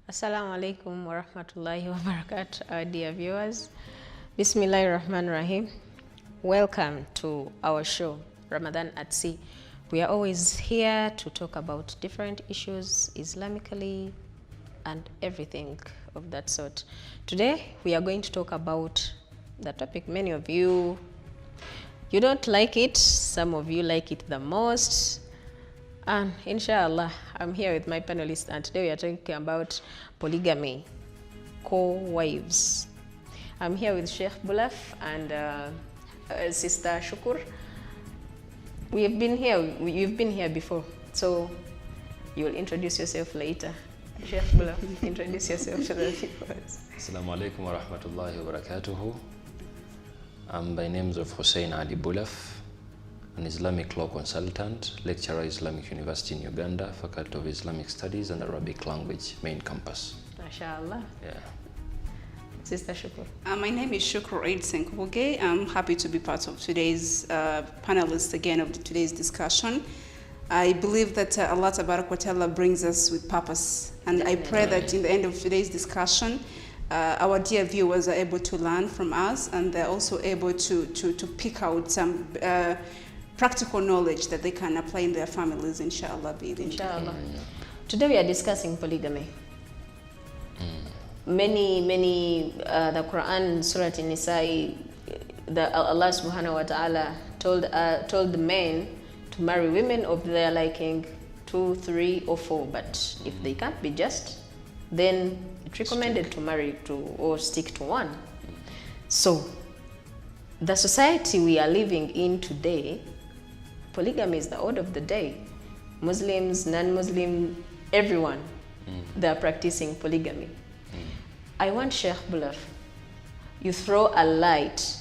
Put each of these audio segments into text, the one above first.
Assalamu alaikum wa rahmatullahi wa barakatuh, our dear viewers. Bismillahirrahmanirrahim. Welcome to our show, Ramadan at Sea. We are always here to talk about different issues, Islamically, and everything of that sort. Today, we are going to talk about the topic many of you don't like it, some of you like it the most. And inshallah, I'm here with my panelists, and today we are talking about polygamy, co-wives. I'm here with Sheikh Bulaf and Sister Shukur. You've been here before, so you'll introduce yourself later. Sheikh Bulaf, introduce yourself to the viewers. Assalamu alaikum wa rahmatullahi wa barakatuhu. I'm by names of Hussein Ali Bulaf, an Islamic law consultant, lecturer Islamic University in Uganda, Faculty of Islamic Studies and Arabic Language, main campus. MashaAllah. Yeah. Sister Shukur. My name is Shukur Eid Senkubuge. I'm happy to be part of today's panelists again of today's discussion. I believe that Allah Tabarak wa Ta'ala brings us with purpose, and I pray that in the end of today's discussion, our dear viewers are able to learn from us, and they're also able to pick out some practical knowledge that they can apply in their families, inshallah. Inshallah. Today we are discussing polygamy. Many, the Quran, Surah An-Nisa, Allah subhanahu wa ta'ala told the men to marry women of their liking, 2, 3, or 4. But if they can't be just, then it's recommended to marry or stick to one. So, the society we are living in today, polygamy is the order of the day. Muslims, non-Muslim, everyone, they are practicing polygamy. I want Sheikh Bulaf, you throw a light.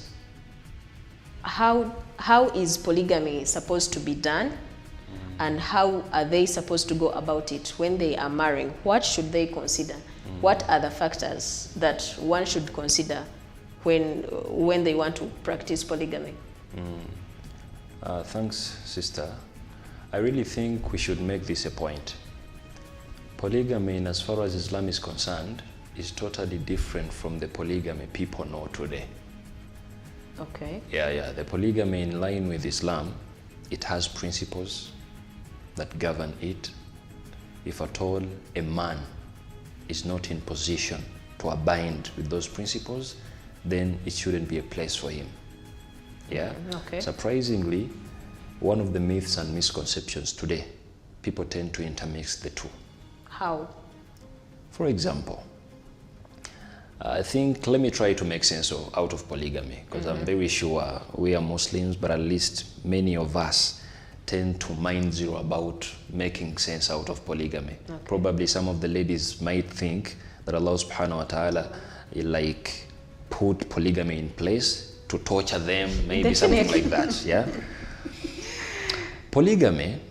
How is polygamy supposed to be done, and how are they supposed to go about it when they are marrying? What should they consider? What are the factors that one should consider when they want to practice polygamy? Thanks, sister. I really think we should make this a point. Polygamy, in as far as Islam is concerned, is totally different from the polygamy people know today. Okay. Yeah. The polygamy in line with Islam, it has principles that govern it. If at all a man is not in position to abide with those principles, then it shouldn't be a place for him. Yeah. Okay. Surprisingly, one of the myths and misconceptions today, people tend to intermix the two. How? For example, I think, let me try to make sense out of polygamy, because I'm very sure we are Muslims, but at least many of us tend to mind zero about making sense out of polygamy. Okay. Probably some of the ladies might think that Allah subhanahu wa ta'ala put polygamy in place to torture them, maybe something like that. Yeah. Polygamy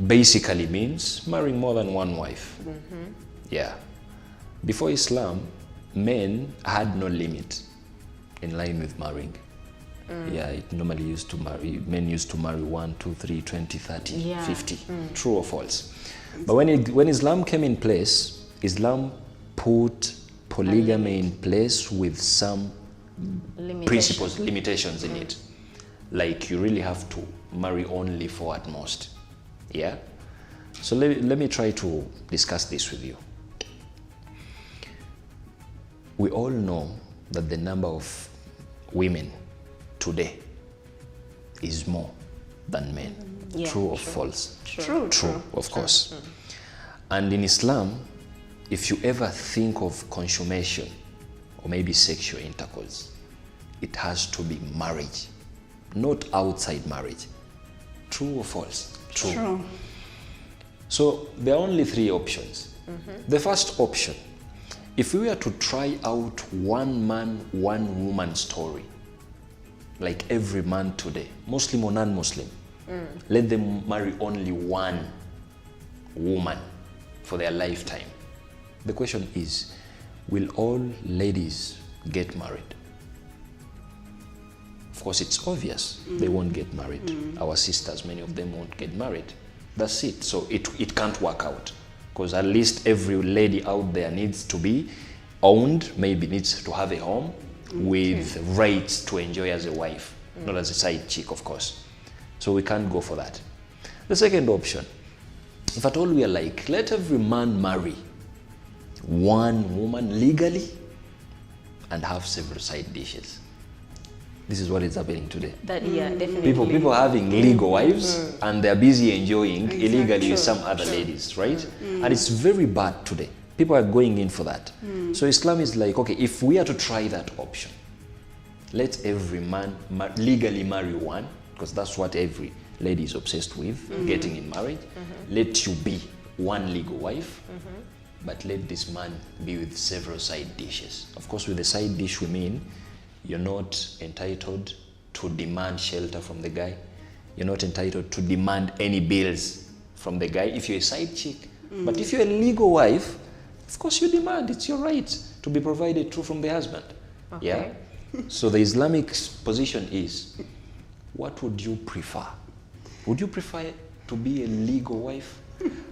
basically means marrying more than one wife. Yeah. Before Islam, men had no limit in line with marrying. Yeah, it normally used to marry, men used to marry 1, 2, 3, 20, 30, 50. True or false? But when Islam came in place, Islam put polygamy in place with some limitations in it. Like you really have to marry only 4 at most. Yeah? So let me try to discuss this with you. We all know that the number of women today is more than men. True or false? True, of course. And in Islam, if you ever think of consummation or maybe sexual intercourse, it has to be marriage, not outside marriage. True or false? True. So there are only 3 options. The first option, if we were to try out one man, one woman story, like every man today, Muslim or non-Muslim, let them marry only one woman for their lifetime. The question is, will all ladies get married? Of course, it's obvious they won't get married. Our sisters, many of them won't get married. That's it. So it can't work out. because at least every lady out there needs to be owned, maybe needs to have a home with rights to enjoy as a wife, not as a side chick, of course. So we can't go for that. The second option, if at all we are like, let every man marry one woman legally and have several side dishes. This is what is happening today. Definitely. People having legal wives and they're busy enjoying illegally with some other ladies, right? And it's very bad today. People are going in for that. So Islam is like, okay, if we are to try that option, let every man legally marry one, because that's what every lady is obsessed with, getting in marriage. Let you be one legal wife, but let this man be with several side dishes. Of course, with the side dish, we mean you're not entitled to demand shelter from the guy. You're not entitled to demand any bills from the guy if you're a side chick. But if you're a legal wife, of course you demand. It's your right to be provided to from the husband. Okay. Yeah? So the Islamic position is, what would you prefer? Would you prefer to be a legal wife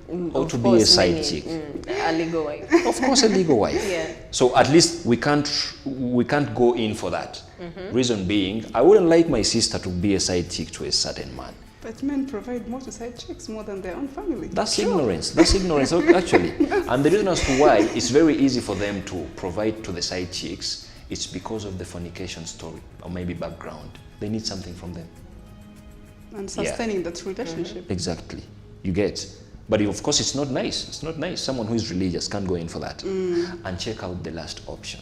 or to be a side chick? A legal wife. Of course, a legal wife. Yeah. So at least we can't go in for that. Reason being, I wouldn't like my sister to be a side chick to a certain man. But men provide more to side chicks more than their own family. That's ignorance. That's ignorance, actually. And the reason as to why it's very easy for them to provide to the side chicks, it's because of the fornication story or maybe background. They need something from them. And sustaining that relationship. Exactly. You get. But of course, it's not nice. It's not nice. Someone who is religious can't go in for that. And check out the last option.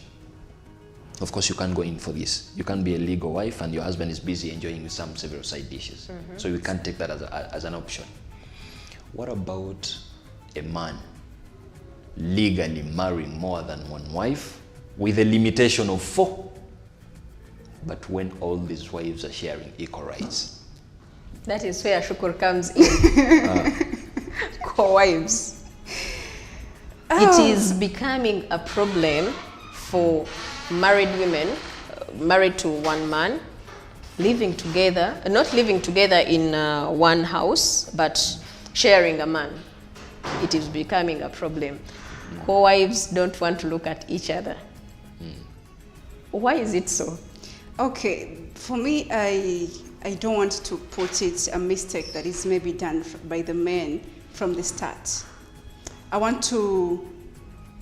Of course, you can't go in for this. You can't be a legal wife and your husband is busy enjoying some several side dishes. So you can't take that as an option. What about a man legally marrying more than one wife with a limitation of 4? But when all these wives are sharing equal rights. That is where Shukur comes in. Co-wives. It is becoming a problem for married women, married to one man, living together, not living together in one house, but sharing a man. It is becoming a problem. Co-wives don't want to look at each other. Why is it so? Okay, for me, I don't want to put it a mistake that is maybe done by the men from the start. I want to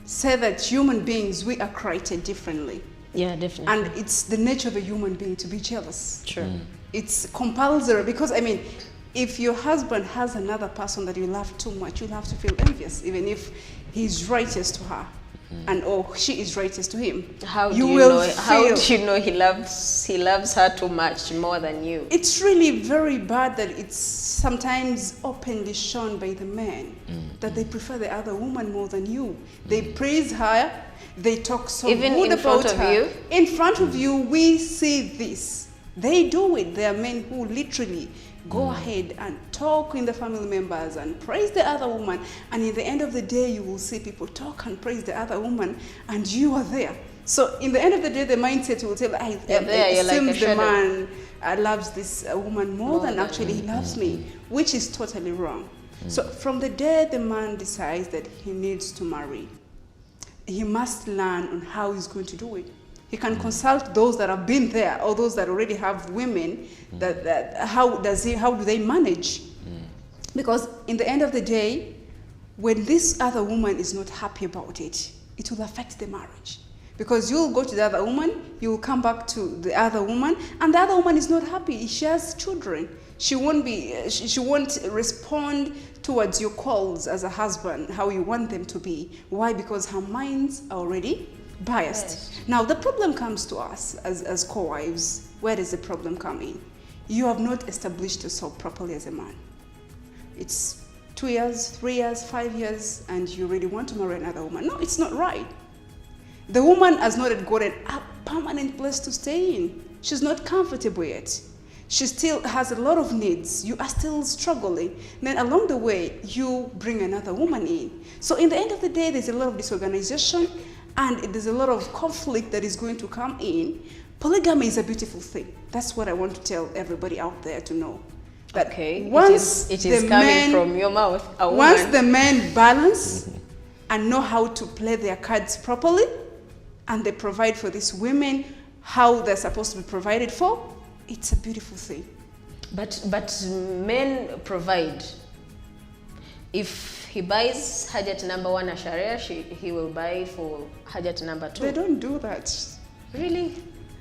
say that human beings, we are created differently. Yeah, definitely. And it's the nature of a human being to be jealous. True. It's compulsory because, I mean, if your husband has another person that you love too much, you'll have to feel envious, even if he's righteous to her. And or she is righteous to him. How do you know he loves her too much more than you? It's really very bad that it's sometimes openly shown by the men that they prefer the other woman more than you. They praise her, they talk so even good in about front her. of you. In front of you, we see this. They do it. There are men who literally go ahead and talk in the family members and praise the other woman, and in the end of the day you will see people talk and praise the other woman and you are there. So in the end of the day the mindset will tell, it seems the man loves this woman more than actually he loves me, which is totally wrong. So from the day the man decides that he needs to marry, he must learn on how he's going to do it. He can consult those that have been there or those that already have women. How do they manage? Because in the end of the day, when this other woman is not happy about it, it will affect the marriage. Because you'll go to the other woman, you will come back to the other woman, and the other woman is not happy. She has children. She won't respond towards your calls as a husband, how you want them to be. Why? Because her minds are already biased. Yes. Now the problem comes to us as co-wives. Where does the problem come in? You have not established yourself properly as a man. It's 2 years, 3 years, 5 years, and you really want to marry another woman. No, it's not right. The woman has not gotten a permanent place to stay in. She's not comfortable yet. She still has a lot of needs. You are still struggling. Then along the way, you bring another woman in. So in the end of the day, there's a lot of disorganization, and there's a lot of conflict that is going to come in. Polygamy is a beautiful thing. That's what I want to tell everybody out there to know. That Okay. once it is the coming men, from your mouth. A once woman. the men balance and know how to play their cards properly, and they provide for these women how they're supposed to be provided for, it's a beautiful thing. But men provide. If he buys Hajat number 1 a Sharia, he will buy for Hajat number 2. They don't do that. Really?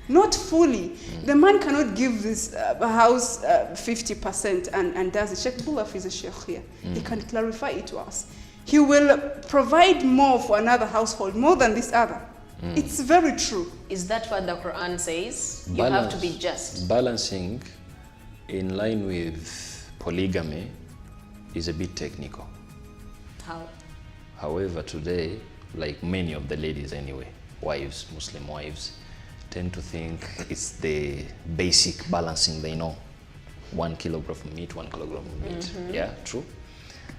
Not fully. The man cannot give this house 50% and does it. Sheikh Bulaf is a sheikh here. He can clarify it to us. He will provide more for another household, more than this other. It's very true. Is that what the Quran says? You have to be just. Balancing in line with polygamy is a bit technical. How? However, today, like many of the ladies anyway, wives, Muslim wives, tend to think it's the basic balancing they know. 1 kilogram of meat, 1 kilogram of meat. Yeah, true.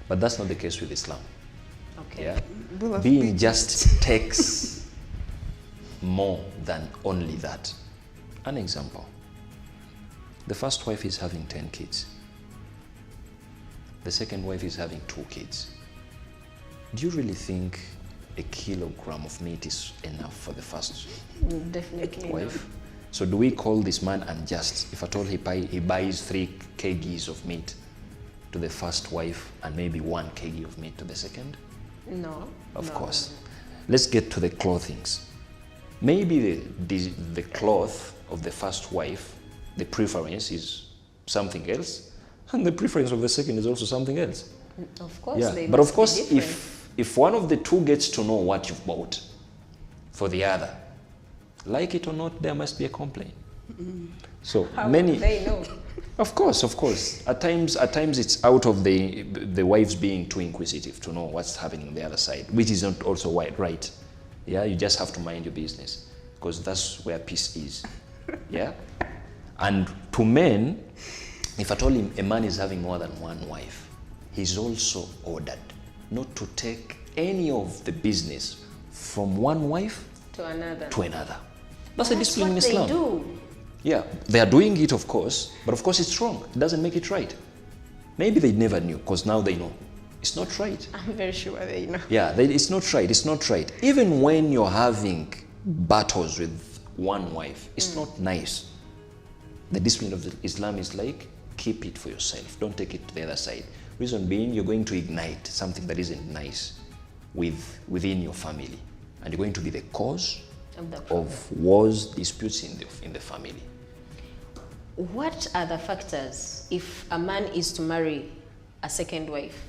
But that's not the case with Islam. Okay. Yeah. Being just takes more than only that. An example. The first wife is having 10 kids. The second wife is having 2 kids. Do you really think a kilogram of meat is enough for the first Definitely wife? not. So do we call this man unjust if at all he buys 3 kgs of meat to the first wife and maybe 1 kg of meat to the second? No. Of no, course. no, no. Let's get to the clothings. Maybe the cloth of the first wife, the preference is something else, and the preference of the second is also something else. Of course, Yeah, they but of must be course, different. if one of the two gets to know what you've bought for the other, like it or not, there must be a complaint. So How many, would they know? of course. At times it's out of the wives being too inquisitive to know what's happening on the other side, which is not also right. Yeah, you just have to mind your business because that's where peace is. Yeah, and to men, if at all a man is having more than 1 wife, he's also ordered not to take any of the business from one wife To another. to another. That's a discipline in what Islam. they do. Yeah, they are doing it, of course, but of course it's wrong. It doesn't make it right. Maybe they never knew, because now they know. It's not right. I'm very sure they know. Yeah, it's not right. It's not right. Even when you're having battles with one wife, it's not nice. The discipline of Islam is like, keep it for yourself. Don't take it to the other side. Reason being, you're going to ignite something that isn't nice within your family. And you're going to be the cause of wars, disputes in the family. What are the factors if a man is to marry a second wife?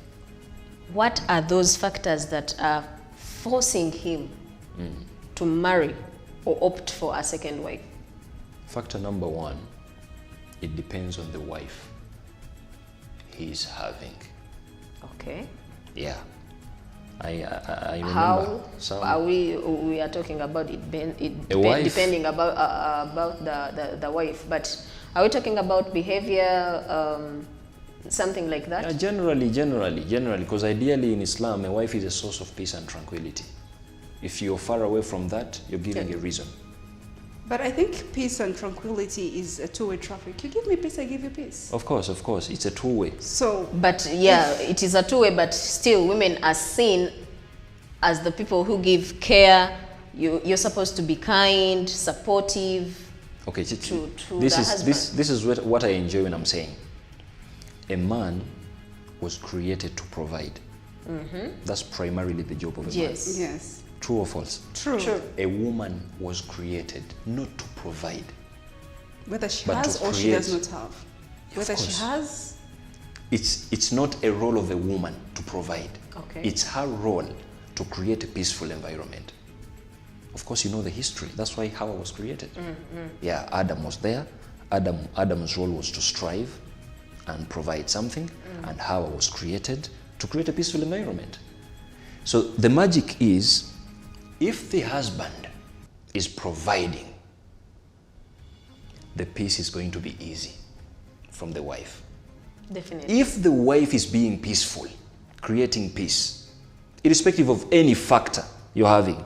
What are those factors that are forcing him to marry or opt for a second wife? Factor number 1, it depends on the wife he's having. Okay. Yeah. I remember How some. are we are talking about wife? depending about the wife, but are we talking about behavior, something like that? Yeah, generally, because ideally in Islam, a wife is a source of peace and tranquility. If you're far away from that, you're giving a reason. But I think peace and tranquility is a two-way traffic. You give me peace, I give you peace. Of course, it's a two-way. So, But yeah, it is a two-way, but still women are seen as the people who give care. You're supposed to be kind, supportive. Okay, to this the is husband. this is what I enjoy when I'm saying. A man was created to provide. That's primarily the job of a man. Yes. yes, True or false? true. True. A woman was created not to provide. Whether she But has to or she does create. not have. Of Whether she course. has, It's not a role of a woman to provide. Okay. It's her role to create a peaceful environment. Of course, you know the history. That's why Hawa was created. Yeah, Adam was there. Adam's role was to strive and provide something, and Hawa was created to create a peaceful environment. So the magic is, if the husband is providing, the peace is going to be easy from the wife. Definitely. If the wife is being peaceful, creating peace, irrespective of any factor you're having,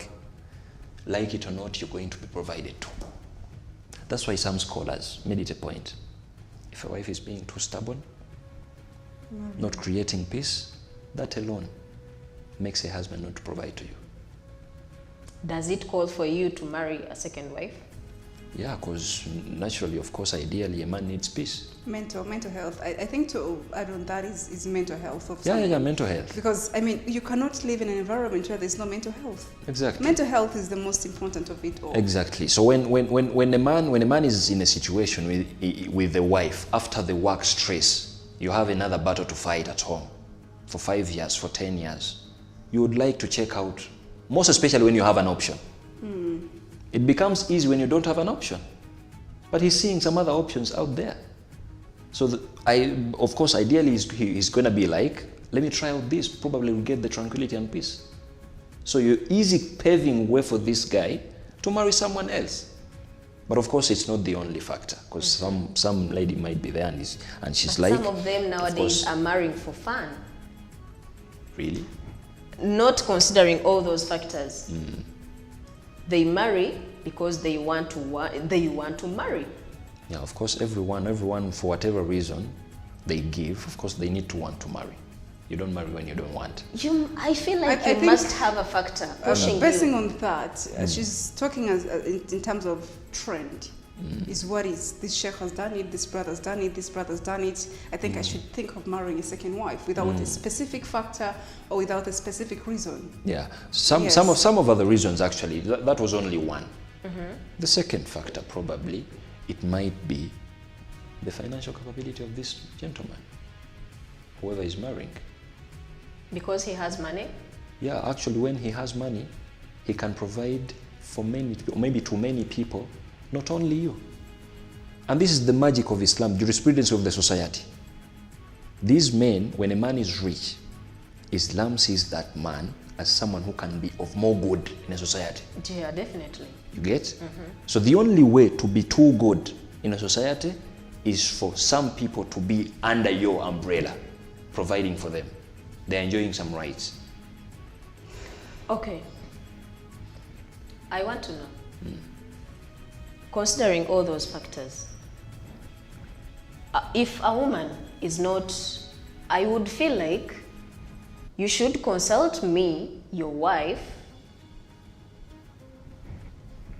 like it or not, you're going to be provided to. That's why some scholars made it a point. If a wife is being too stubborn, not creating peace, that alone makes a husband not to provide to you. Does it call for you to marry a second wife? Yeah, because naturally, of course, ideally, a man needs peace. Mental health. I think to add on that is mental health of Yeah, someone. mental health. Because, I mean, you cannot live in an environment where there's no mental health. Exactly. Mental health is the most important of it all. Exactly. So when a man is in a situation with the wife, after the work stress, you have another battle to fight at home for 5 years, for 10 years, you would like to check out, most especially when you have an option. It becomes easy when you don't have an option. But he's seeing some other options out there. So of course, ideally, he's going to be like, let me try out this, probably will get the tranquility and peace. So you're easy paving way for this guy to marry someone else. But of course, it's not the only factor, because some lady might be there and she's But like... some of them nowadays are marrying for fun. Really? Not considering all those factors. They marry because they want to marry. Yeah, of course, everyone for whatever reason they give, of course, they need to want to marry. You don't marry when you don't want. I feel like I you think, must have a factor pushing basing you. on that, she's talking in terms of trend. Is what is this sheikh has done it, this brother's done it, this brother's done it. I think I should think of marrying a second wife without a specific factor or without a specific reason. Yeah, some of other reasons actually. That was only one. The second factor probably it might be the financial capability of this gentleman, whoever is marrying. Because he has money? Yeah, actually, when he has money, he can provide for many, maybe to many people. Not only you. And this is the magic of Islam, jurisprudence of the society. These men, when a man is rich, Islam sees that man as someone who can be of more good in a society. Yeah, definitely. You get? So the only way to be too good in a society is for some people to be under your umbrella, providing for them. They're enjoying some rights. Okay. I want to know. Considering all those factors, if a woman is not, I would feel like you should consult me, your wife,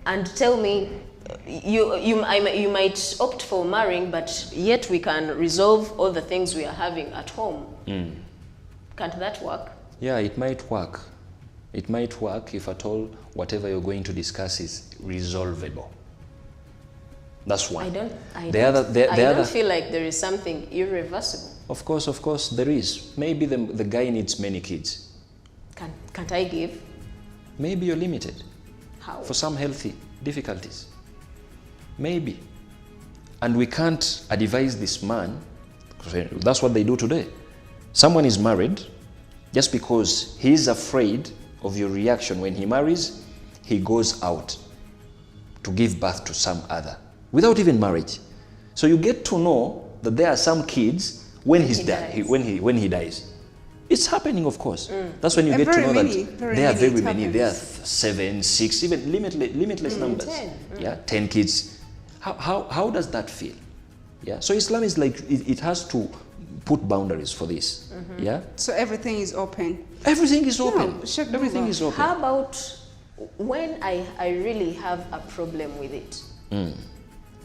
and tell me you might opt for marrying, but yet we can resolve all the things we are having at home. Can't that work? Yeah, it might work. It might work if at all whatever you're going to discuss is resolvable. That's one. I don't feel like there is something irreversible. Of course, there is. Maybe the guy needs many kids. Can't I give? Maybe you're limited. How? For some healthy difficulties. Maybe. And we can't advise this man, that's what they do today. Someone is married, just because he is afraid of your reaction when he marries, he goes out to give birth to some other, without even marriage. So you get to know that there are some kids when he dies. It's happening, of course. That's when you get to know that there are very many. There are 7, 6, even limitless numbers. 10. Yeah, 10 kids. How does that feel? Yeah. So Islam is like it has to put boundaries for this. Yeah. So everything is open. Everything is open. No, Everything is open. How about when I really have a problem with it?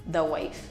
The wife.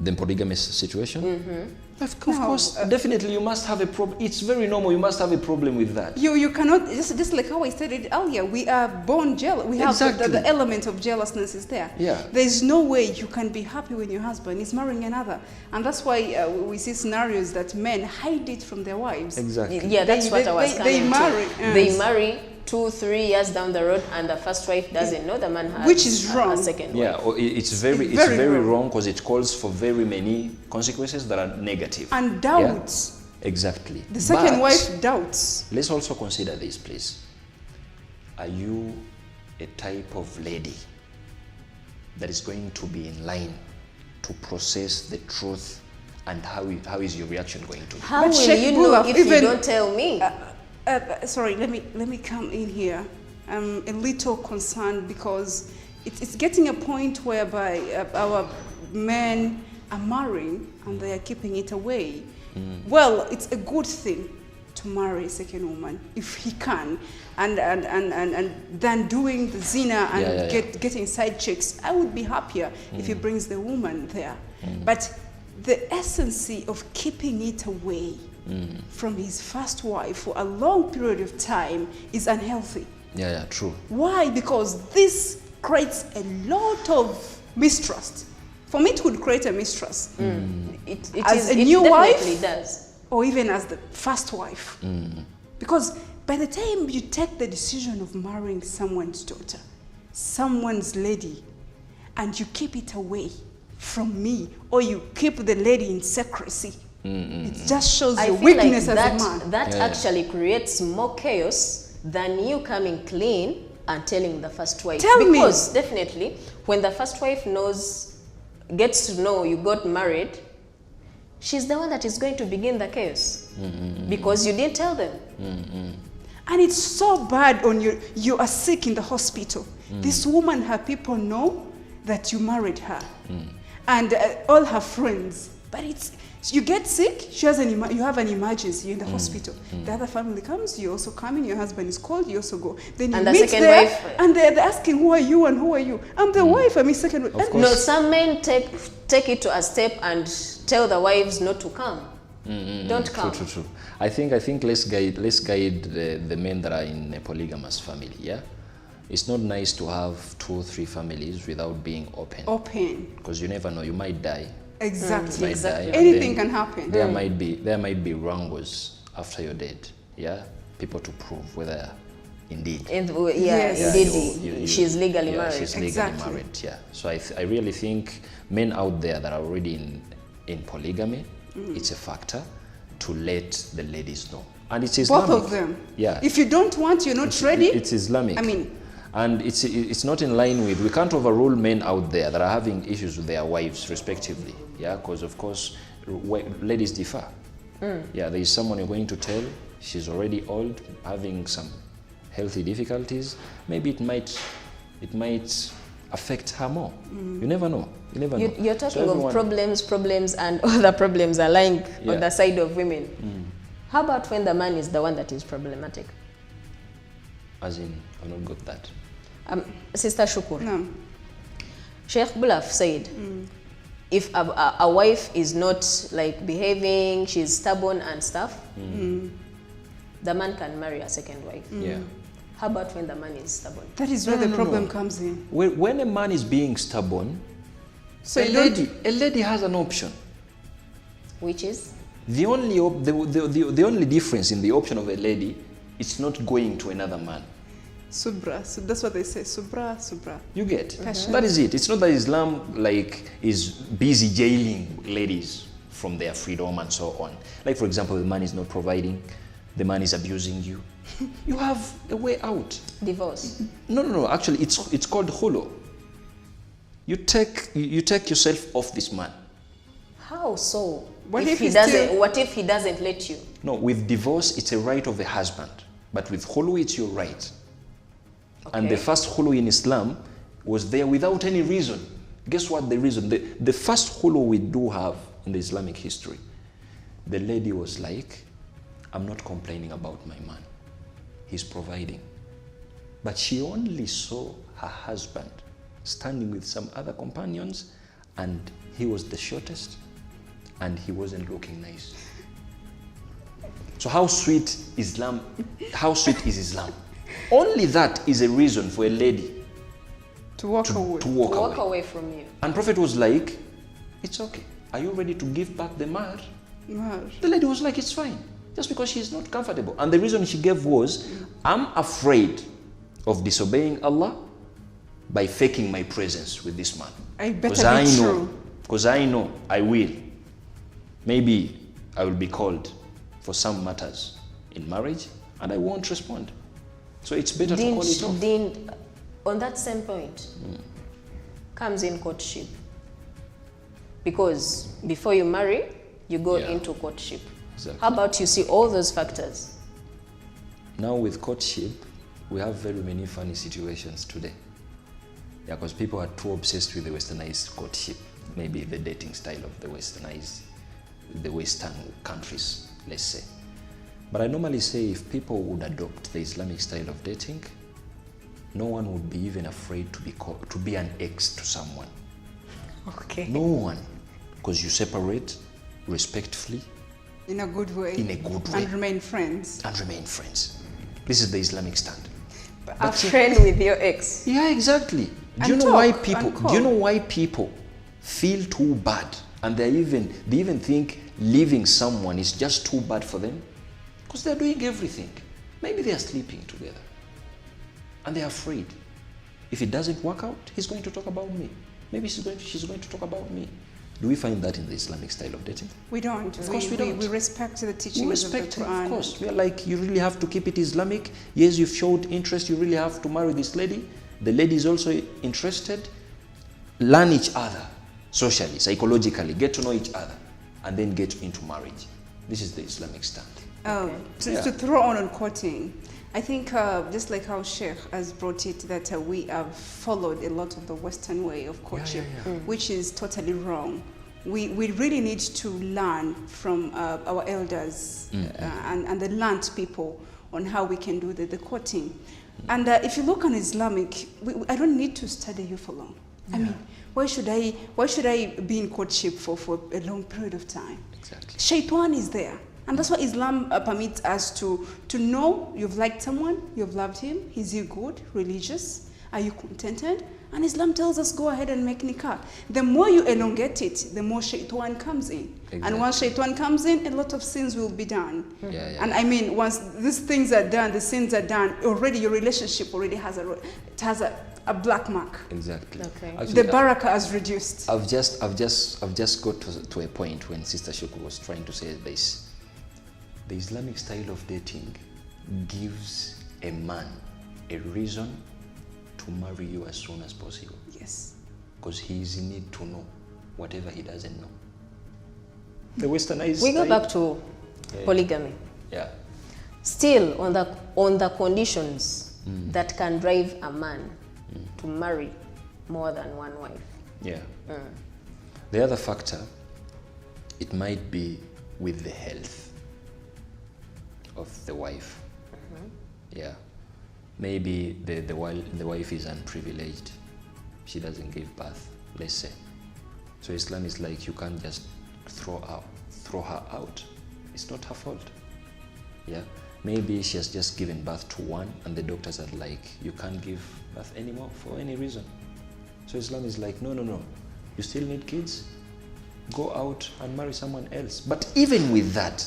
The polygamous situation? Of course, definitely you must have a problem. It's very normal, you must have a problem with that. You cannot, just like how I said it earlier, we are born jealous. We have the element of jealousness is there. Yeah. There's no way you can be happy when your husband is marrying another. And that's why we see scenarios that men hide it from their wives. Exactly. Yeah, that's what I was coming They marry. to. They marry 2-3 years down the road, and the first wife doesn't know the man has Which is wrong. a second wife. Yeah, it's very wrong because it calls for very many consequences that are negative. And doubts. Yeah? Exactly. The second But wife doubts. let's also consider this, please. Are you a type of lady that is going to be in line to process the truth, and how is your reaction going to be? How will you know if you don't tell me? Sorry, let me come in here. I'm a little concerned because it's getting a point whereby our men are marrying and they are keeping it away. Well, it's a good thing to marry a second woman if he can, and than doing the zina and getting side chicks. I would be happier if he brings the woman there. But the essence of keeping it away from his first wife for a long period of time is unhealthy. Yeah, true. Why? Because this creates a lot of mistrust. For me, it would create a mistrust. As a new wife, does. or even as the first wife. Because by the time you take the decision of marrying someone's daughter, someone's lady, and you keep it away from me, or you keep the lady in secrecy, it just shows your weakness as a man. That actually creates more chaos than you coming clean and telling the first wife. Because definitely, when the first wife gets to know you got married, she's the one that is going to begin the chaos because you didn't tell them. And it's so bad when you are sick in the hospital. This woman, her people know that you married her, and all her friends. But you get sick, you have an emergency in the hospital. The other family comes, you also come in, your husband is called, you also go. Then you meet there, wife, and they're asking, who are you and who are you? I'm the wife, I'm his second wife. No, some men take it to a step and tell the wives not to come. Don't come. True. I think let's guide the men that are in a polygamous family. Yeah, it's not nice to have 2 or 3 families without being open. Because you never know, you might die. Exactly. Die, anything can happen. There might be wrangles after you're dead. Yeah, people to prove whether indeed. Indeed, she's legally married. She's legally married. Yeah. So I really think men out there that are already in polygamy, it's a factor to let the ladies know. And it's Islamic. Both of them. Yeah. If you don't want, you're not ready. It's Islamic. I mean. And it's not in line with, we can't overrule men out there that are having issues with their wives respectively. Yeah, because of course, ladies differ. Yeah, there is someone you're going to tell, she's already old, having some healthy difficulties. Maybe it might affect her more. You never know. You're talking of problems, and other problems are lying on the side of women. How about when the man is the one that is problematic? As in, I've not got that. Sister Shukur. No. Sheikh Bulaf said, if a wife is not like behaving, she's stubborn and stuff, the man can marry a second wife. Yeah. How about when the man is stubborn? That is where the problem comes in. When a man is being stubborn, so a lady has an option. Which is? The only difference in the option of a lady, it's not going to another man. Subra. So that's what they say. Subra. You get? That is it. It's not that Islam is busy jailing ladies from their freedom and so on. Like, for example, the man is not providing, the man is abusing you. You have a way out. Divorce. No. Actually, it's called khulu. You take yourself off this man. How so? What if he doesn't let you? No, with divorce, it's a right of the husband. But with khulu, it's your right. Okay. And the first khulu in Islam was there without any reason. Guess what the reason? The first khulu we do have in the Islamic history, the lady was like, I'm not complaining about my man. He's providing. But she only saw her husband standing with some other companions, and he was the shortest, and he wasn't looking nice. So how sweet is Islam? Only that is a reason for a lady to walk away from you. And Prophet was like, it's okay. Are you ready to give back the mahr? The lady was like, it's fine. Just because she's not comfortable. And the reason she gave was, I'm afraid of disobeying Allah by faking my presence with this man. Because I know I will. Maybe I will be called for some matters in marriage and I won't respond. So it's better to call it off. On that same point, comes in courtship. Because before you marry, you go into courtship. Exactly. How about you see all those factors? Now with courtship, we have very many funny situations today. Yeah, because people are too obsessed with the westernized courtship. Maybe the dating style of the westernized the Western countries, let's say. But I normally say if people would adopt the Islamic style of dating, no one would be even afraid to be an ex to someone. Okay. No one. Because you separate respectfully. In a good way. In a good way. And remain friends. And remain friends. This is the Islamic standard. A friend with your ex. Yeah, exactly. Do you know why people feel too bad, and they even think leaving someone is just too bad for them? Because they're doing everything. Maybe they are sleeping together, and they're afraid. If it doesn't work out, he's going to talk about me. Maybe she's going to talk about me. Do we find that in the Islamic style of dating? We don't. Of course we don't. We respect the teachings of the Quran. Of course. We are like, you really have to keep it Islamic. Yes, you've showed interest. You really have to marry this lady. The lady is also interested. Learn each other socially, psychologically. Get to know each other. And then get into marriage. This is the Islamic stand. To throw on quoting, I think just like how Sheikh has brought it, that we have followed a lot of the Western way of courtship, which is totally wrong. We really need to learn from our elders and the learned people on how we can do the courting. And if you look on Islamic, I don't need to study you for long. I mean, why should I be in courtship for a long period of time? Exactly. Shaitan is there. And that's why Islam permits us to know you've liked someone, you've loved him, is he good, religious, are you contented? And Islam tells us go ahead and make nikah. The more you elongate it, the more shaitan comes in. Exactly. And once shaitan comes in, a lot of sins will be done. And I mean, once these things are done, the sins are done, already your relationship already has a black mark. Exactly. Okay. Actually, the barakah has reduced. I've just got to a point when Sister Shuku was trying to say this. The Islamic style of dating gives a man a reason to marry you as soon as possible. Yes. Because he is in need to know whatever he doesn't know. The Westernized We go style, back to polygamy. Yeah. Still on the conditions that can drive a man to marry more than one wife. Yeah. The other factor, it might be with the health of the wife. Yeah. Maybe the wife is unprivileged. She doesn't give birth, let's say. So Islam is like, you can't just throw her out. It's not her fault. Yeah. Maybe she has just given birth to one and the doctors are like, you can't give birth anymore for any reason. So Islam is like, no. You still need kids? Go out and marry someone else. But even with that,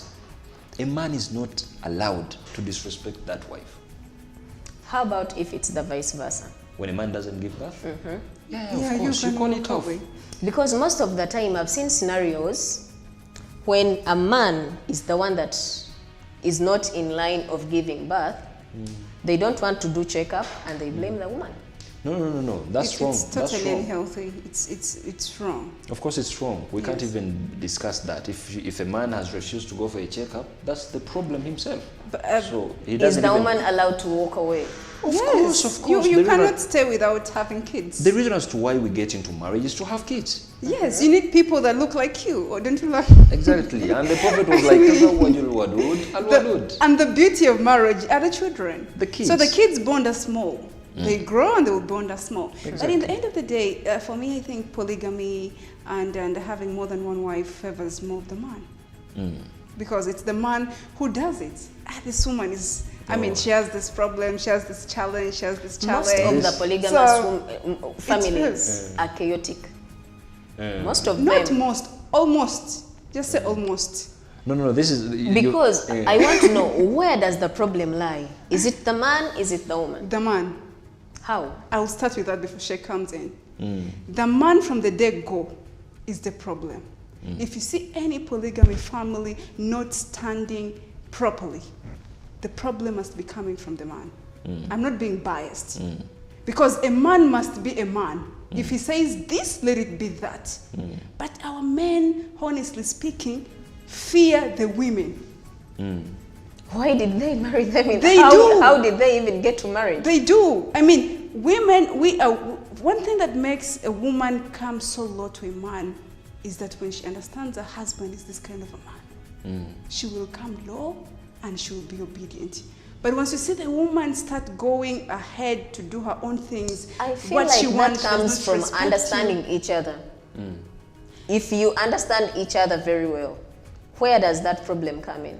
a man is not allowed to disrespect that wife. How about if it's the vice versa? When a man doesn't give birth? Yeah, of Yeah, course, you call it off. Because most of the time I've seen scenarios when a man is the one that is not in line of giving birth, they don't want to do checkup and they blame the woman. No. That's wrong. It's totally unhealthy. It's wrong. Of course it's wrong. We can't even discuss that. If a man has refused to go for a checkup, that's the problem himself. But, so he is doesn't the woman allowed to walk away? Of course. You cannot stay without having kids. The reason as to why we get into marriage is to have kids. Yes, you need people that look like you, or don't you like? Exactly. And the Prophet was like, and the beauty of marriage are the children. The kids. So the kids born are small. They grow and they will bond as small. Exactly. But in the end of the day, for me, I think polygamy and having more than one wife favors more of the man. Because it's the man who does it. This woman is, I mean, she has this problem, she has this challenge, she has this challenge. Most of the polygamous families are chaotic. Most of them. Not most, almost. Just say almost. No, this is... Because I want to know, where does the problem lie? Is it the man, is it the woman? The man. How? I'll start with that before she comes in. The man from the get-go is the problem. If you see any polygamy family not standing properly, the problem must be coming from the man. I'm not being biased. Because a man must be a man. If he says this, let it be that. But our men, honestly speaking, fear the women. Why did they marry them? How did they even get to marriage? They do. I mean, women, one thing that makes a woman come so low to a man is that when she understands her husband is this kind of a man, she will come low and she will be obedient. But once you see the woman start going ahead to do her own things, I feel what like she that wants comes from understanding each other. If you understand each other very well, where does that problem come in?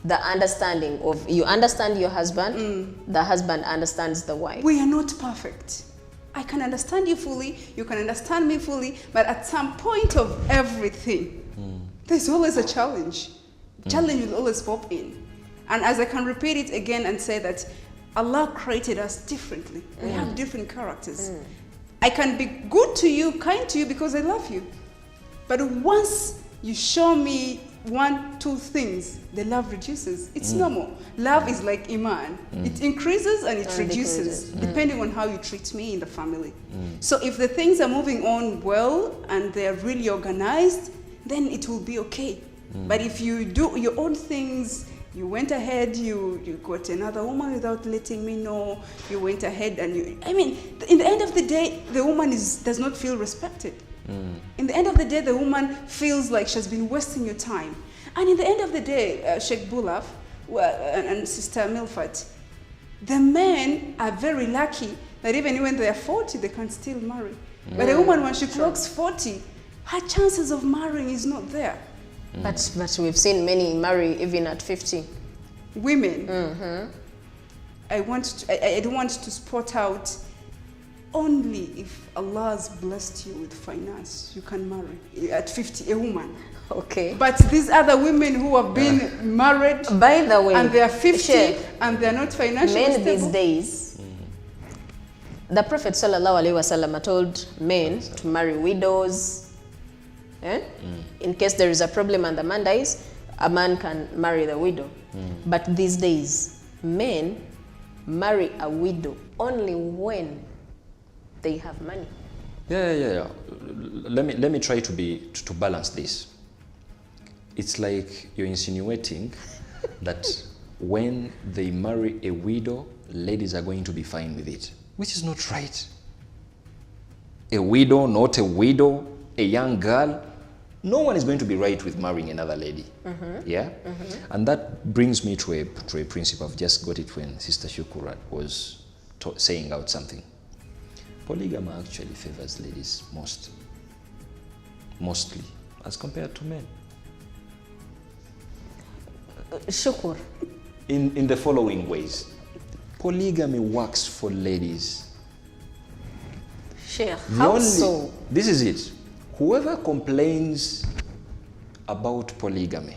The understanding of, you understand your husband, the husband understands the wife. We are not perfect. I can understand you fully, you can understand me fully, but at some point of everything, there's always a challenge. Challenge will always pop in. And as I can repeat it again and say that Allah created us differently. We have different characters. I can be good to you, kind to you because I love you. But once you show me 1, 2 things, the love reduces. It's normal. Love is like Iman. It increases and it reduces, depending on how you treat me in the family. So if the things are moving on well and they're really organized, then it will be okay. But if you do your own things, you went ahead, you got another woman without letting me know, you went ahead and in the end of the day, the woman does not feel respected. In the end of the day, the woman feels like she's been wasting your time. And in the end of the day, Sheikh Bulaf and Sister Milfat, the men are very lucky that even when they are 40, they can still marry. But a woman, when she clocks 40, her chances of marrying is not there. But we've seen many marry even at 50. Women, I don't want to spot out. Only if Allah has blessed you with finance, you can marry at 50, a woman. Okay. But these other women who have been married, by the way, and they are 50 and they are not financially men stable. these days, the Prophet ﷺ told men to marry widows. In case there is a problem and the man dies, a man can marry the widow. But these days, men marry a widow only when they have money. Yeah. Let me try to balance this. It's like you're insinuating that when they marry a widow, ladies are going to be fine with it, which is not right. A widow, not a widow, a young girl, no one is going to be right with marrying another lady. Yeah? And that brings me to a principle. I've just got it when Sister Shukura was saying out something. Polygamy actually favors ladies mostly, as compared to men. Shukur. In the following ways. Polygamy works for ladies. Sheikh, how so? This is it. Whoever complains about polygamy,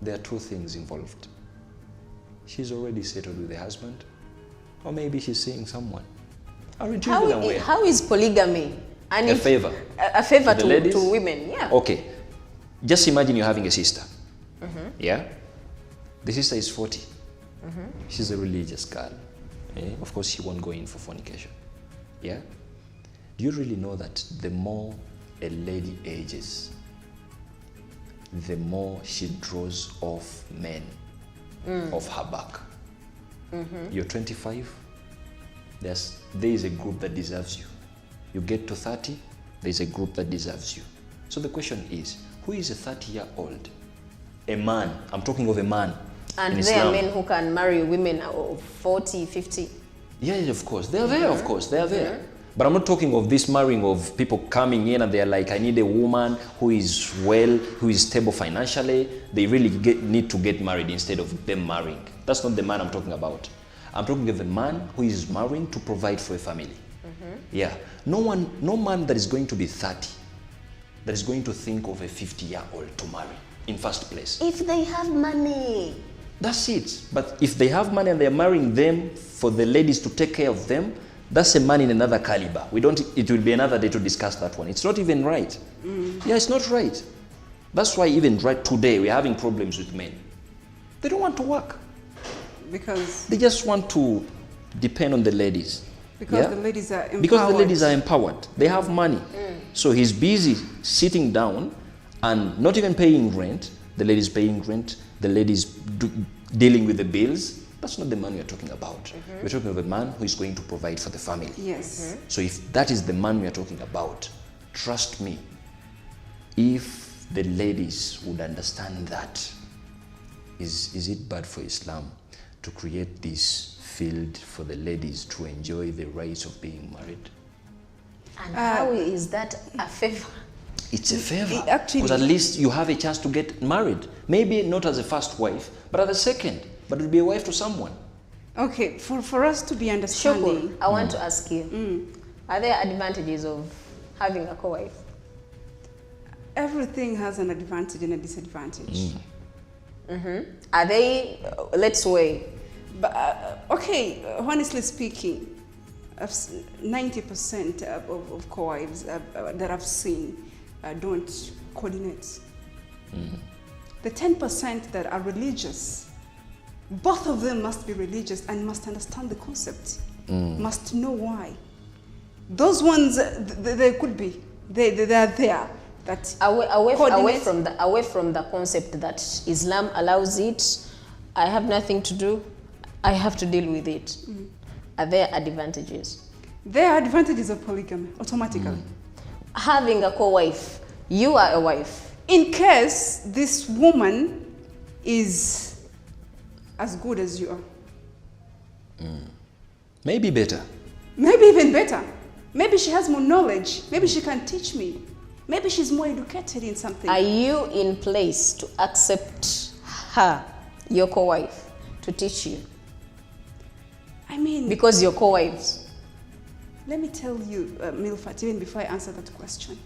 there are 2 things involved. She's already settled with the husband, or maybe she's seeing someone. Aren't you even aware? How is polygamy a favor? A favor to women, yeah. Okay. Just imagine you're having a sister. Yeah? The sister is 40. She's a religious girl. Of course, she won't go in for fornication. Yeah? Do you really know that the more a lady ages, the more she draws off men off her back? You're 25, there is a group that deserves you. You get to 30, there's a group that deserves you. So the question is, who is a 30-year-old? A man. I'm talking of a man. And there are men who can marry women of 40, 50. Yeah, of course. They are there, of course. They are there. But I'm not talking of this marrying of people coming in and they're like, I need a woman who is well, who is stable financially. They really need to get married instead of them marrying. That's not the man I'm talking about. I'm talking of the man who is marrying to provide for a family. Yeah. No man that is going to be 30 that is going to think of a 50-year-old to marry in first place. If they have money. That's it. But if they have money and they're marrying them for the ladies to take care of them, that's a man in another caliber. It will be another day to discuss that one. It's not even right. Yeah, it's not right. That's why even right today we're having problems with men. They don't want to work. Because they just want to depend on the ladies. Because the ladies are empowered. Because the ladies are empowered. They have money. So he's busy sitting down and not even paying rent. The ladies paying rent. The ladies dealing with the bills. That's not the man we are talking about. We're talking about a man who is going to provide for the family. Yes. So if that is the man we are talking about, Trust me, if the ladies would understand that, is it bad for Islam to create this field for the ladies to enjoy the rights of being married? And how is that a favor? It's a favor. Actually, because at least you have a chance to get married. Maybe not as a first wife, but as a second. But to be a wife to someone. Okay, for us to be understanding. Sure. I want to ask you, are there advantages of having a co-wife? Everything has an advantage and a disadvantage. Are they, let's weigh. But, okay, honestly speaking, 90% of co-wives that I've seen don't coordinate. The 10% that are religious, both of them must be religious and must understand the concept, must know why. Those ones, they could be, they are there. That away from the concept that Islam allows it, I have nothing to do, I have to deal with it. Are there advantages? There are advantages of polygamy, automatically. Having a co-wife, you are a wife. In case this woman is as good as you are. Maybe better. Maybe even better. Maybe she has more knowledge. Maybe she can teach me. Maybe she's more educated in something. Are you in place to accept her, your co-wife, to teach you? I mean, because you're co-wives. Let me tell you, Milfat, even before I answer that question.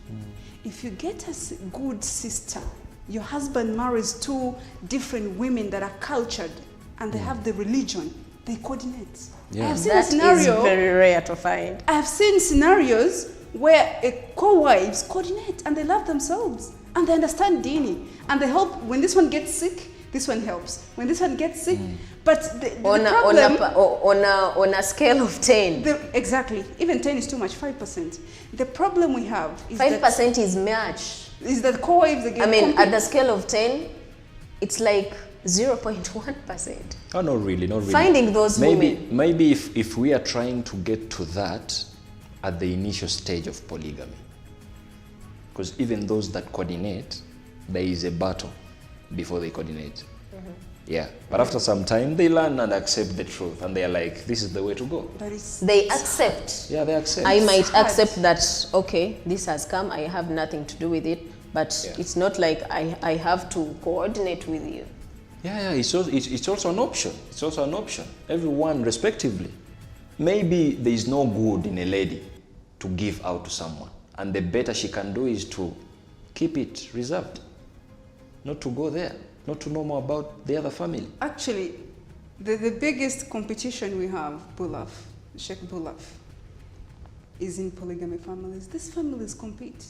If you get a good sister, your husband marries two different women that are cultured and they have the religion, they coordinate. Yeah. I have seen That a scenario. is very rare to find. I have seen scenarios where co-wives coordinate and they love themselves and they understand dini and they help. When this one gets sick, this one helps. When this one gets sick, but the problem on a scale of 10, exactly, even 10 is too much. 5%. The problem we have is 5% is much. Is that co-wives again? I mean, at the scale of 10, it's like 0.1%. Oh, not really, not really. Finding those women. Maybe if we are trying to get to that at the initial stage of polygamy, because even those that coordinate, there is a battle before they coordinate. Yeah, but after some time, they learn and accept the truth, and they are like, this is the way to go. They accept. Yeah, they accept. I might accept that, okay, this has come, I have nothing to do with it, but it's not like I have to coordinate with you. Yeah, it's also an option. It's also an option. Everyone, respectively. Maybe there is no good in a lady to give out to someone, and the better she can do is to keep it reserved, not to go there, not to know more about the other family. Actually, the biggest competition we have, Sheikh Bulaf, is in polygamy families. These families compete.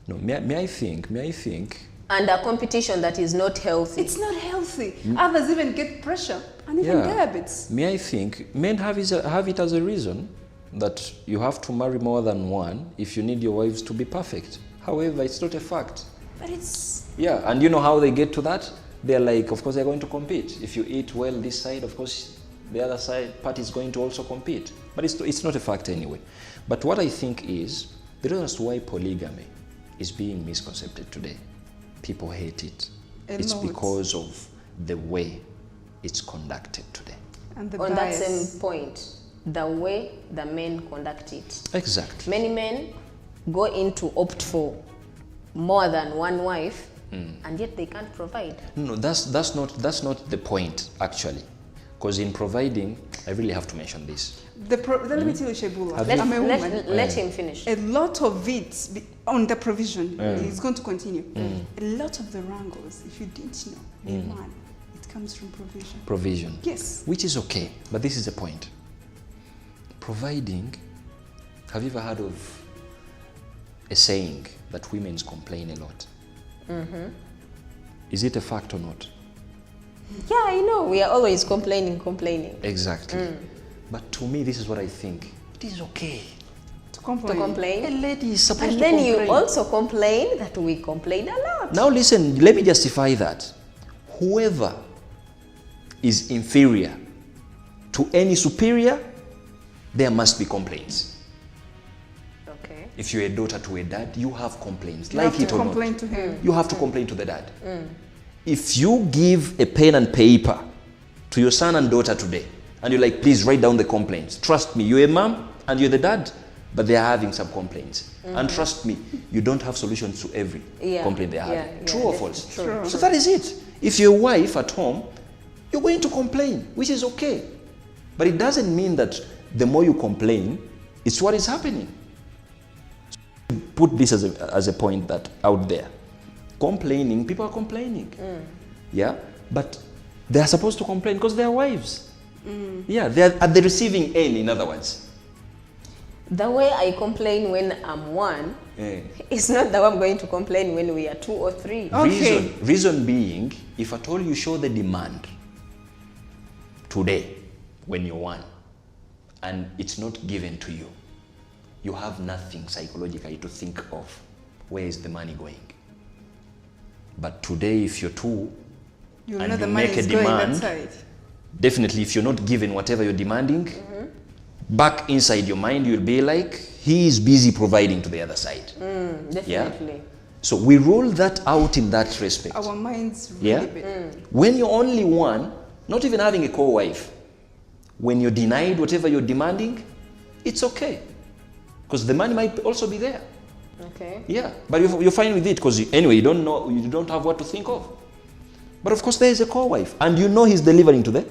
No, may I think? And a competition that is not healthy. It's not healthy. Others even get pressure and even diabetes. May I think men have it as a reason that you have to marry more than one if you need your wives to be perfect. However, it's not a fact. But it's... Yeah, and you know how they get to that? They're like, of course, they're going to compete. If you eat well this side, of course, the other side party is going to also compete. But it's not a fact anyway. But what I think is, the reason why polygamy is being misconceived today, people hate it. It's because of the way it's conducted today. And the on bias. that same point, the way the men conduct it. Exactly. Many men go in to opt for more than one wife, and yet they can't provide. No, that's not the point actually, because in providing, I really have to mention this. Let me tell you, Shebula, I'm a woman. Let him finish. A lot of it on the provision is going to continue. A lot of the wrangles, if you didn't know, a man, it comes from provision. Provision. Yes. Which is okay, but this is the point. Providing, have you ever heard of a saying that women complain a lot? Is it a fact or not? Yeah, I know. We are always complaining. Exactly. But to me, this is what I think. It is okay To complain. A lady is supposed And to then complain. you also complain that we complain a lot. Now listen, let me justify that. Whoever is inferior to any superior, there must be complaints. Okay. If you're a daughter to a dad, you have complaints. You like have it to or complain not. to him. You have to complain to the dad. If you give a pen and paper to your son and daughter today, and you're like, please write down the complaints. Trust me, you're a mom and you're the dad, but they're having some complaints. And trust me, you don't have solutions to every complaint they're having. True or false? True. So that is it. If you're a wife at home, you're going to complain, which is okay. But it doesn't mean that the more you complain, it's what is happening. Put this as a point that out there. Complaining, people are complaining. Yeah? But they are supposed to complain because they are wives. Yeah, they are at the receiving end, in other words. The way I complain when I'm one is not the way I'm going to complain when we are 2 or 3. Okay. Reason being, if at all you show the demand today when you're 1 and it's not given to you, you have nothing psychologically to think of. Where is the money going? But today, if you're 2 You and know you the money make a is going that demand, side. definitely if you're not given whatever you're demanding, back inside your mind you'll be like, he is busy providing to the other side. Definitely. So we rule that out in that respect. Our minds really big. When you're only 1, not even having a co-wife, when you're denied whatever you're demanding, it's okay. Because the money might also be there. Okay. Yeah, but you're fine with it because anyway, you don't have what to think of. But of course there is a co-wife and you know he's delivering to the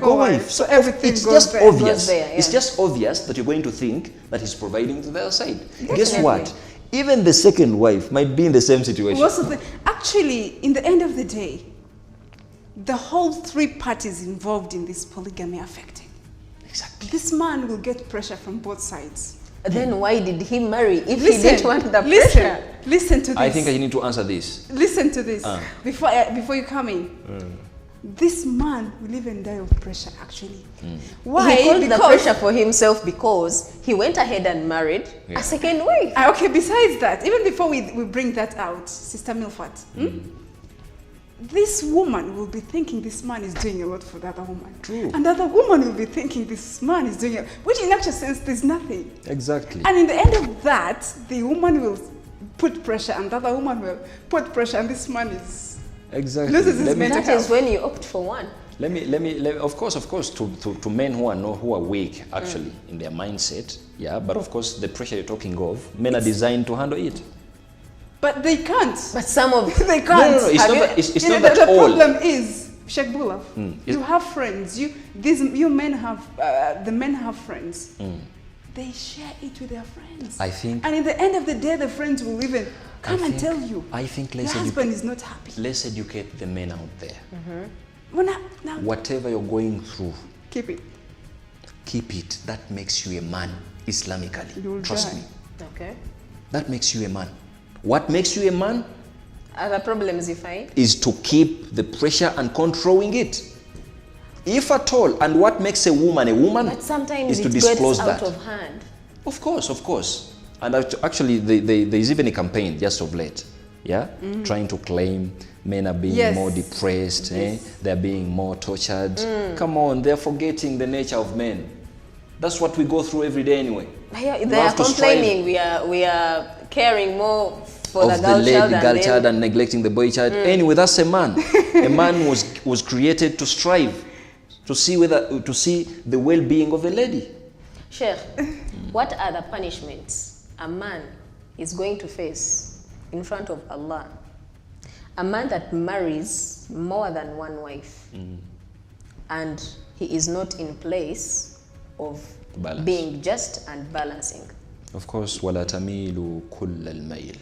co-wife. So everything it's goes just there. obvious. Goes there, yeah. It's just obvious that you're going to think that he's providing to the other side. Definitely. Guess what? Even the second wife might be in the same situation. What's the thing? Actually, in the end of the day, the whole 3 parties involved in this polygamy are affected. Exactly. This man will get pressure from both sides. Then why did he marry if he didn't want the pressure? Listen to this. I think I need to answer this. Listen to this before you come in. This man will even die of pressure, actually. Why? He called the Because pressure for himself because he went ahead and married a second wife. okay, besides that, even before we bring that out, Sister Milford, this woman will be thinking this man is doing a lot for the other woman. True. And the other woman will be thinking this man is doing it, which in actual sense, there's nothing. Exactly. And in the end of that, the woman will put pressure and the other woman will put pressure and this man is loses his mental That health. is when you opt for one. Let me of course, to men who are weak actually in their mindset, but of course the pressure you're talking of, men are designed to handle it. But they can't. But some of They can't. No, it's not that the all. problem is, Sheikh Bulaf, you have friends. You men have, the men have friends. They share it with their friends. I think. And in the end of the day, the friends will even come and tell you. I think your husband is not happy. Let's educate the men out there. Well, now, Whatever you're going through, keep it. keep it. That makes you a man Islamically. You'll Trust die. me. Okay. That makes you a man. What makes you a man Other problems you find? is to keep the pressure and controlling it. If at all, and what makes a woman But sometimes is to it disclose gets out that. of hand. Of course. And actually, there is even a campaign just of late, trying to claim men are being more depressed, they're being more tortured. Come on, they're forgetting the nature of men. That's what we go through every day anyway. They are complaining we are caring more for of the girl child girl child and neglecting the boy child. Anyway, that's a man. A man was created to strive, to see the well-being of a lady. Sheikh, what are the punishments a man is going to face in front of Allah? A man that marries more than one wife and he is not in place of Balance. being just and balancing. Of course, وَلَا تَمِيلُوا كُلَّ الْمَيْلِ.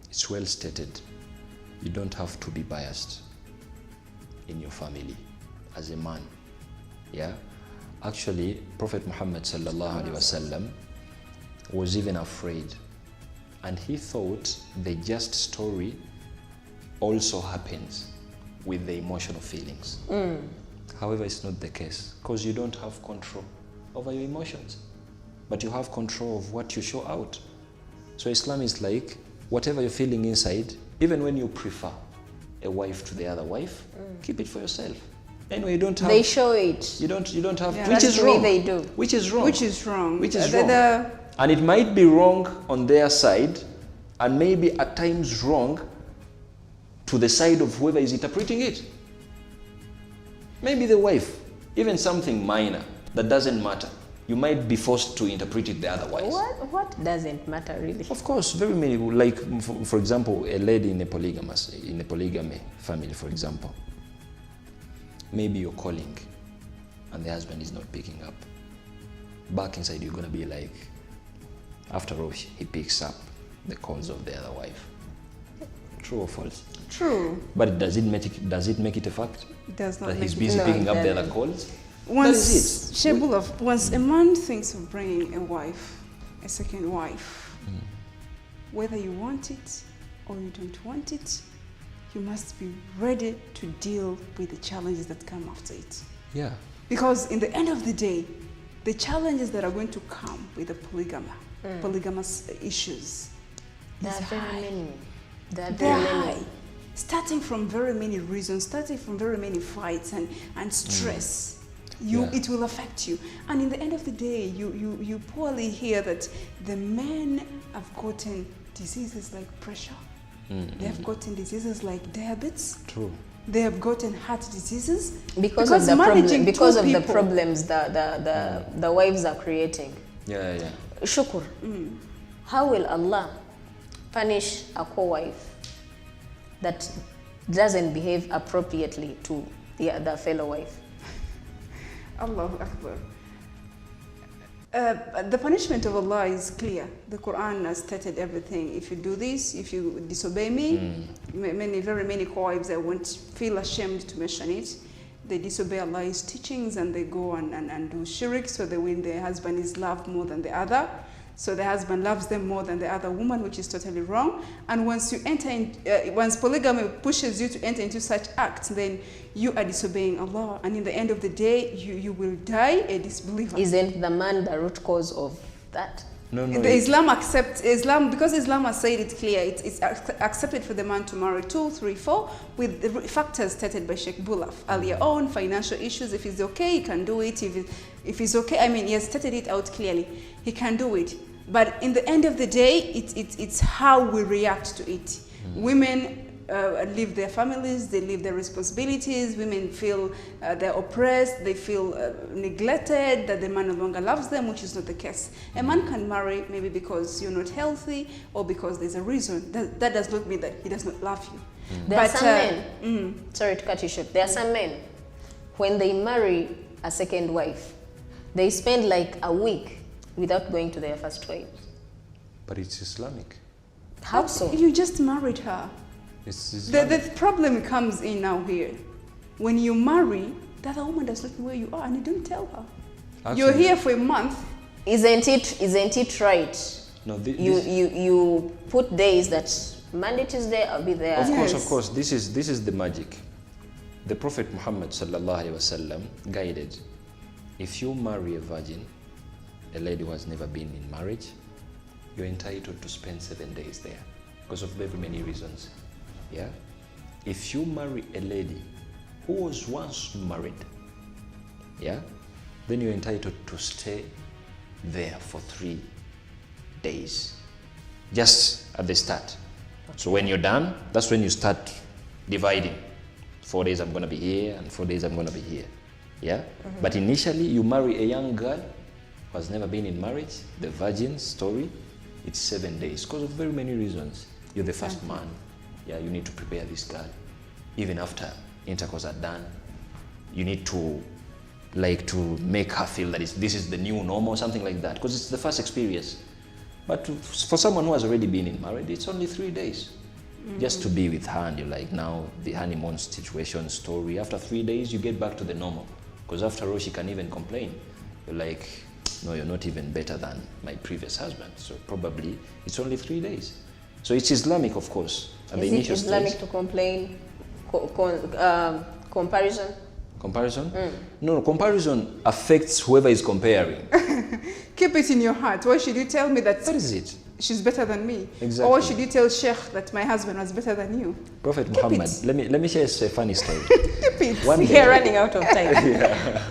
It's well stated. You don't have to be biased in your family as a man. Actually, Prophet Muhammad sallallahu alaihi wasallam was even afraid, and he thought the just story also happens with the emotional feelings. However, it's not the case, because you don't have control over your emotions, but you have control of what you show out. So Islam is like, whatever you're feeling inside, even when you prefer a wife to the other wife, keep it for yourself. Anyway, you don't have. They show it. You don't have. Yeah. Which That's is the way wrong. they do. Which is wrong. Which is wrong. Which is The- wrong. the- And it might be wrong on their side, and maybe at times wrong to the side of whoever is interpreting it. Maybe the wife, even something minor that doesn't matter, you might be forced to interpret it the otherwise. What doesn't matter really? Of course, very many, like for example, a lady in a polygamy family, for example. Maybe you're calling and the husband is not picking up. Back inside, you're going to be like, after all, he picks up the calls of the other wife. True or false? True. But does it make it a fact It does not that make he's it- busy No, picking up the then- other calls? Once, That is it. Shebulov, once a man thinks of bringing a wife, a second wife, whether you want it or you don't want it, you must be ready to deal with the challenges that come after it. Yeah. Because in the end of the day, the challenges that are going to come with the polygamous issues, There is are very high. many. There are They're very high. many. Starting from very many reasons, starting from very many fights and stress. Yeah. It will affect you. And in the end of the day, you poorly hear that the men have gotten diseases like pressure. They have gotten diseases like diabetes. True. They have gotten heart diseases. Because of the managing because two of the people- problems the wives are creating. Yeah. Shukur. How will Allah punish a co-wife that doesn't behave appropriately to the fellow wife? Allahu Akbar. The punishment of Allah is clear. The Quran has stated everything. If you do this, if you disobey me, very many co-wives, I won't feel ashamed to mention it. They disobey Allah's teachings and they go and do shirk, so that when their husband is loved more than the other, so the husband loves them more than the other woman, which is totally wrong. And once you enter in, once polygamy pushes you to enter into such acts, then you are disobeying Allah, and in the end of the day, you will die a disbeliever. Isn't the man the root cause of that? No. Islam because Islam has said it clear. It's accepted for the man to marry 2, 3, 4 with the factors stated by Sheikh Bulaf earlier on. Financial issues, if he's okay, he can do it. If he's okay, I mean, he has stated it out clearly. He can do it. But in the end of the day, it's how we react to it. Women leave their families, they leave their responsibilities. Women feel they're oppressed, they feel neglected, that the man no longer loves them, which is not the case. A man can marry maybe because you're not healthy or because there's a reason. That does not mean that he does not love you. There are some men, sorry to cut you short, there are some men, when they marry a second wife, they spend like a week without going to their first wife. But it's Islamic. How so? You just married her. It's Islamic. The problem comes in now here. When you marry, the other woman does not know where you are and you don't tell her. Actually, You're here for a month. Isn't it right? No, You put days that Monday, Tuesday, I'll be there. Yes. Of course. This is the magic. The Prophet Muhammad sallallahu alaihi wasallam guided. If you marry a virgin, a lady who has never been in marriage, you're entitled to spend 7 days there because of very many reasons. Yeah. If you marry a lady who was once married, yeah, then you're entitled to stay there for 3 days, just at the start. So when you're done, that's when you start dividing. 4 days I'm going to be here and 4 days I'm going to be here. Yeah? But initially you marry a young girl who has never been in marriage, the virgin story, it's 7 days because of very many reasons. You're the first man. Yeah, you need to prepare this girl. Even after intercourse are done, you need to make her feel that this is the new normal, something like that, because it's the first experience. But for someone who has already been in marriage, it's only 3 days. Just to be with her, and you're like, now the honeymoon situation story. After 3 days, you get back to the normal. Because after all, she can even complain. You're like, no, you're not even better than my previous husband. So probably it's only 3 days. So it's Islamic, of course. At the Is it initial Islamic stage. to complain? Comparison? Comparison? No, comparison affects whoever is comparing. Keep it in your heart. Why should you tell me that? That is it. she's better than me? Exactly. Or should you tell Sheikh that my husband was better than you? Prophet Keep Muhammad, it. let me share a funny story. Keep it. One We day, are running out of time.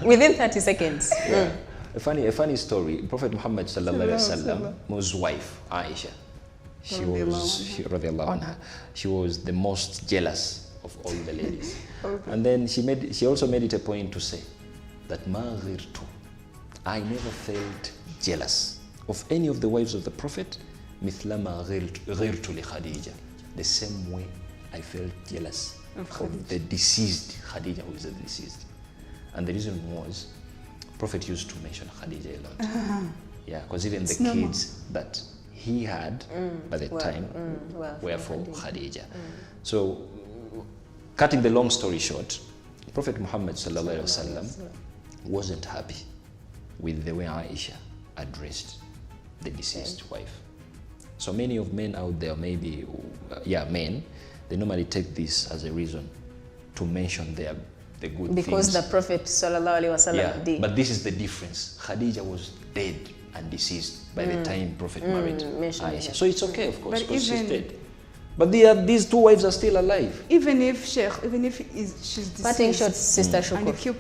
Within 30 seconds. yeah, a funny story. Prophet Muhammad sallallahu alaihi wasallam, his wife Aisha, she was the most jealous of all the ladies. Okay. And then she also made it a point to say that ma ghirtu, I never felt jealous of any of the wives of the Prophet, mithla ma ghirtu li Khadija, the same way I felt jealous of the deceased Khadija, who is the deceased. And the reason was, Prophet used to mention Khadija a lot. Yeah, because even the kids that he had by the time were for Khadija. So, cutting the long story short, Prophet Muhammad sallallahu alaihi wasallam wasn't happy with the way Aisha addressed the deceased wife. So many of men out there, maybe, men, they normally take this as a reason to mention the good Because things. the Prophet sallallahu alaihi wasallam did. But this is the difference. Khadija was dead and deceased by the time Prophet married Aisha. So it's okay, of course, But because she's even- dead. But these two wives are still alive. Even if she's deceased, Parting shots, Sister and you Shukur. keep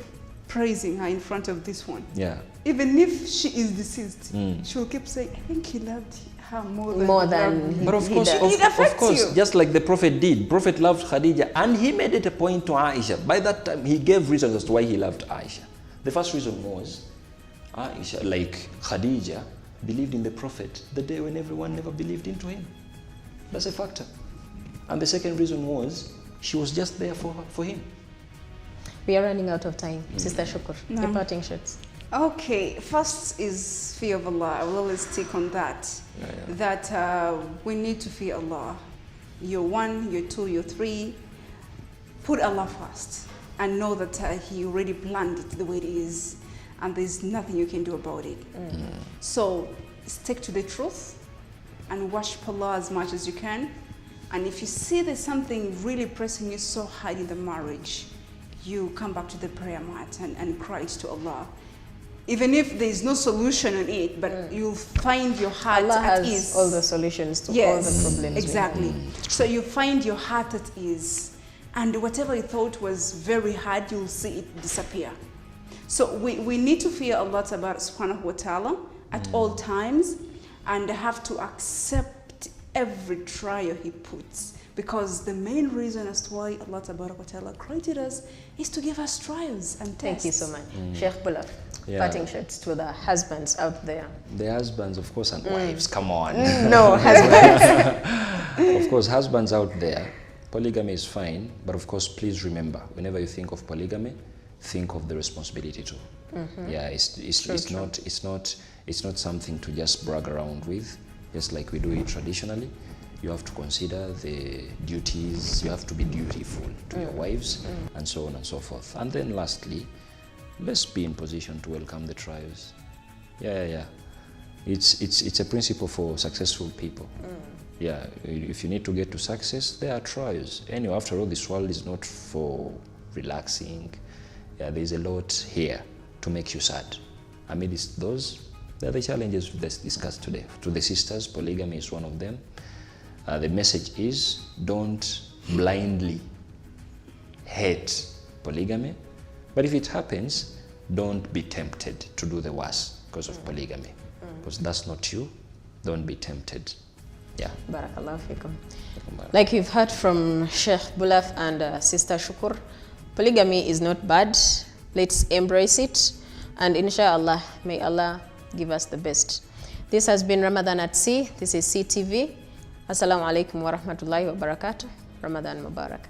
praising her in front of this one, Yeah. even if she is deceased, she'll keep saying, I think he loved her more than More he than loved me." But of He course, does. It affects of course, you. just like the Prophet did. Prophet loved Khadija and he made it a point to Aisha. By that time, he gave reasons as to why he loved Aisha. The first reason was Aisha, like Khadija, believed in the Prophet the day when everyone never believed into him. That's a factor. And the second reason was she was just there for him. We are running out of time. Sister Shukur, No. your parting shots. Okay, first is fear of Allah. I will always stick on that. That we need to fear Allah. You're one, you're two, you're three. Put Allah first and know that He already planned it the way it is, and there's nothing you can do about it. So stick to the truth and worship Allah as much as you can. And if you see there's something really pressing you so hard in the marriage, you come back to the prayer mat and cry to Allah. Even if there is no solution on it, but you'll find your heart Allah at has ease. all the solutions to all the problems. Exactly. So you find your heart at ease, and whatever you thought was very hard, you'll see it disappear. So we need to fear Allah subhanahu wa ta'ala at all times, and have to accept every trial He puts. Because the main reason as to why Allah wa ta'ala created us is to give us trials and tests. Thank you so much. Sheikh Bulaf, parting shots to the husbands out there. The husbands, of course, and wives, come on. No, husbands. Of course, husbands out there, polygamy is fine, but of course, please remember, whenever you think of polygamy, think of the responsibility too. Yeah, it's not something to just brag around with, just like we do it traditionally. You have to consider the duties, you have to be dutiful to your wives, and so on and so forth. And then lastly, let's be in position to welcome the trials. Yeah. It's a principle for successful people. Yeah, if you need to get to success, there are trials. Anyway, after all, this world is not for relaxing. Yeah, there's a lot here to make you sad. Amidst those, there are the challenges we've discussed today. To the sisters, polygamy is one of them. The message is, don't blindly hate polygamy, but if it happens, don't be tempted to do the worst because of polygamy, because that's not you. Don't be tempted. Yeah. Barakallahu fikum. Like you've heard from Sheikh Bulaf and Sister Shukur, polygamy is not bad. Let's embrace it, and inshallah, may Allah give us the best. This has been Ramadan at Sea. This is CTV. Assalamu alaikum wa rahmatullahi wa barakatuh. Ramadan Mubarak.